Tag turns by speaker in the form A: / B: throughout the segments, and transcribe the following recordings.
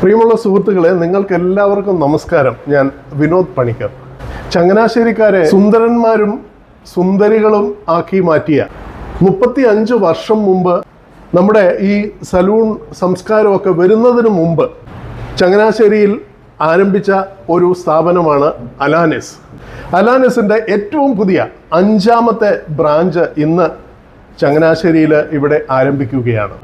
A: പ്രിയമുള്ള സുഹൃത്തുക്കളെ, നിങ്ങൾക്ക് എല്ലാവർക്കും നമസ്കാരം. ഞാൻ വിനോദ് പണിക്കർ. ചങ്ങനാശ്ശേരിക്കാരെ സുന്ദരന്മാരും സുന്ദരികളും ആക്കി മാറ്റിയ 35 വർഷം മുമ്പ് നമ്മുടെ ഈ സലൂൺ സംസ്കാരമൊക്കെ വരുന്നതിന് മുമ്പ് ചങ്ങനാശ്ശേരിയിൽ ആരംഭിച്ച ഒരു സ്ഥാപനമാണ് അലാനിസ്. അലാനിസിൻ്റെ ഏറ്റവും പുതിയ 5ാമത്തെ ബ്രാഞ്ച് ഇന്ന് ചങ്ങനാശ്ശേരിയിൽ ഇവിടെ ആരംഭിക്കുകയാണ്.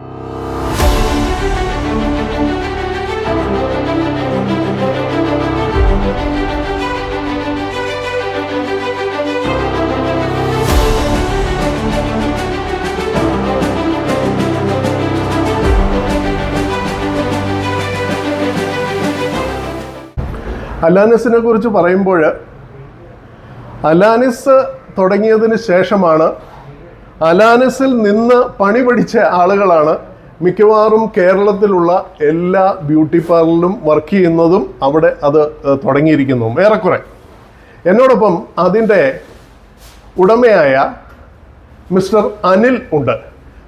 A: അലാനിസിനെ കുറിച്ച് പറയുമ്പോൾ, അലാനിസ് തുടങ്ങിയതിന് ശേഷമാണ് അലാനിസിൽ നിന്ന് പണി പഠിച്ച ആളുകളാണ് മിക്കവാറും കേരളത്തിലുള്ള എല്ലാ ബ്യൂട്ടി പാർലറിലും വർക്ക് ചെയ്യുന്നതും അവിടെ അത് തുടങ്ങിയിരിക്കുന്നതും ഏറെക്കുറെ. എന്നോടൊപ്പം അതിൻ്റെ ഉടമയായ മിസ്റ്റർ അനിൽ ഉണ്ട്.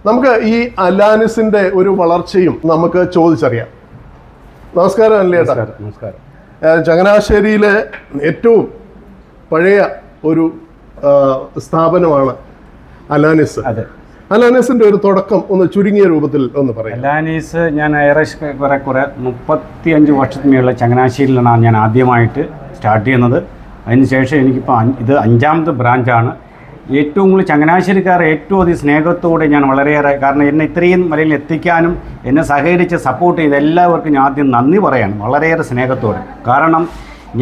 A: നമുക്ക് ഈ അലാനിസിൻ്റെ ഒരു വളർച്ചയും നമുക്ക് ചോദിച്ചറിയാം. നമസ്കാരം അനിലേട്ടാ.
B: നമസ്കാരം.
A: ചങ്ങനാശ്ശേരിയിലെ ഏറ്റവും പഴയ ഒരു സ്ഥാപനമാണ് അലാനിസ്.
B: അതെ.
A: അലാനിസിന്റെ ഒരു തുടക്കം ഒന്ന് ചുരുങ്ങിയ രൂപത്തിൽ ഒന്ന് പറയാം.
B: അലാനിസ് ഞാൻ കുറെ 35 വർഷത്തിനുള്ള ചങ്ങനാശ്ശേരിയിലാണ് ഞാൻ ആദ്യമായിട്ട് സ്റ്റാർട്ട് ചെയ്യുന്നത്. അതിനുശേഷം എനിക്കിപ്പോൾ ഇത് 5ാമത്തെ ബ്രാഞ്ചാണ്. ഏറ്റവും കൂടുതൽ ചങ്ങനാശ്ശേരിക്കാർ ഏറ്റവും അധികം സ്നേഹത്തോടെ ഞാൻ വളരെയേറെ, കാരണം എന്നെ ഇത്രയും വരയിൽ എത്തിക്കാനും എന്നെ സഹകരിച്ച് സപ്പോർട്ട് ചെയ്ത് എല്ലാവർക്കും ഞാൻ ആദ്യം നന്ദി പറയാണ്, വളരെയേറെ സ്നേഹത്തോടെ. കാരണം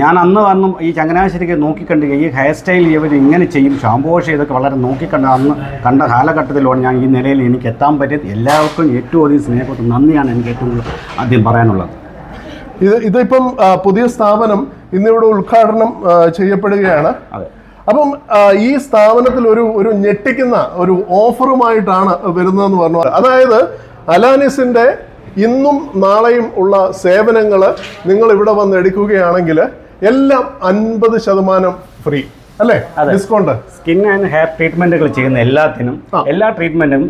B: ഞാൻ അന്ന് ഈ ചങ്ങനാശ്ശേരിക്ക് നോക്കിക്കണ്ട് ഈ ഹെയർ സ്റ്റൈൽ ഇവർ ഇങ്ങനെ ചെയ്യും, ഷാമ്പൂ വാഷ് ചെയ്തൊക്കെ വളരെ നോക്കിക്കണ്ട് അന്ന് കണ്ട കാലഘട്ടത്തിലാണ് ഞാൻ ഈ നിലയിൽ എനിക്ക് എത്താൻ പറ്റിയത്. എല്ലാവർക്കും ഏറ്റവും അധികം സ്നേഹത്തോടെ നന്ദിയാണ് എനിക്ക് ഏറ്റവും കൂടുതൽ ആദ്യം പറയാനുള്ളത്.
A: ഇതിപ്പം പുതിയ സ്ഥാപനം ഇന്നിവിടെ ഉദ്ഘാടനം ചെയ്യപ്പെടുകയാണ്.
B: അതെ.
A: അപ്പം ഈ സ്ഥാപനത്തിൽ ഒരു ഞെട്ടിക്കുന്ന ഒരു ഓഫറുമായിട്ടാണ് വരുന്നതെന്ന് പറഞ്ഞു. അതായത് അലാനിസിന്റെ ഇന്നും നാളെയും ഉള്ള സേവനങ്ങൾ നിങ്ങൾ ഇവിടെ വന്ന് എടുക്കുകയാണെങ്കിൽ എല്ലാം 50% ഫ്രീ അല്ലേ? ഡിസ്കൗണ്ട്.
B: സ്കിൻ ആൻഡ് ഹെയർ ട്രീറ്റ്മെന്റുകൾ ചെയ്യുന്ന എല്ലാത്തിനും എല്ലാ ട്രീറ്റ്മെന്റും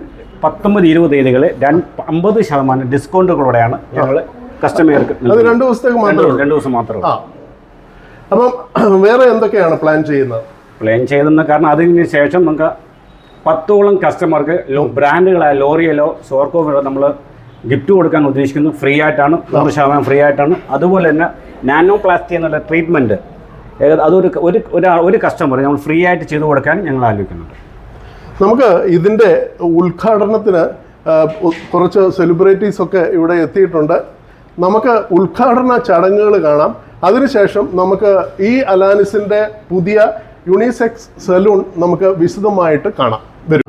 B: 19-20 തീയതികൾ 50% ഡിസ്കൗണ്ടുകളോടെയാണ് ഞങ്ങൾ കസ്റ്റമർക്ക്.
A: അത് 2 ദിവസത്തേക്ക് മാത്രമേ.
B: 2 ദിവസം മാത്രമേ.
A: അപ്പം വേറെ എന്തൊക്കെയാണ് പ്ലാൻ ചെയ്യുന്നത്?
B: പ്ലാൻ ചെയ്തെന്ന് കാരണം അതിന് ശേഷം നമുക്ക് 10ഓളം കസ്റ്റമർക്ക് ബ്രാൻഡുകളായ ലോറിയലോ സോർക്കോവിലോ നമ്മൾ ഗിഫ്റ്റ് കൊടുക്കാൻ ഉദ്ദേശിക്കുന്നു. ഫ്രീ ആയിട്ടാണ്, 100% ഫ്രീ ആയിട്ടാണ്. അതുപോലെ തന്നെ നാനോ പ്ലാസ്റ്റി എന്നുള്ള ട്രീറ്റ്മെൻറ്റ് ഒരു കസ്റ്റമർ നമ്മൾ ഫ്രീ ആയിട്ട് ചെയ്തു കൊടുക്കാൻ ഞങ്ങൾ ആലോചിക്കുന്നുണ്ട്.
A: നമുക്ക് ഇതിൻ്റെ ഉദ്ഘാടനത്തിന് കുറച്ച് സെലിബ്രിറ്റീസ് ഒക്കെ ഇവിടെ എത്തിയിട്ടുണ്ട്. നമുക്ക് ഉദ്ഘാടന ചടങ്ങുകൾ കാണാം. അതിനുശേഷം നമുക്ക് ഈ അലാനിസിൻ്റെ പുതിയ യൂണിസെക്സ് സലൂൺ നമുക്ക് വിശദമായിട്ട് കാണാം. വരും.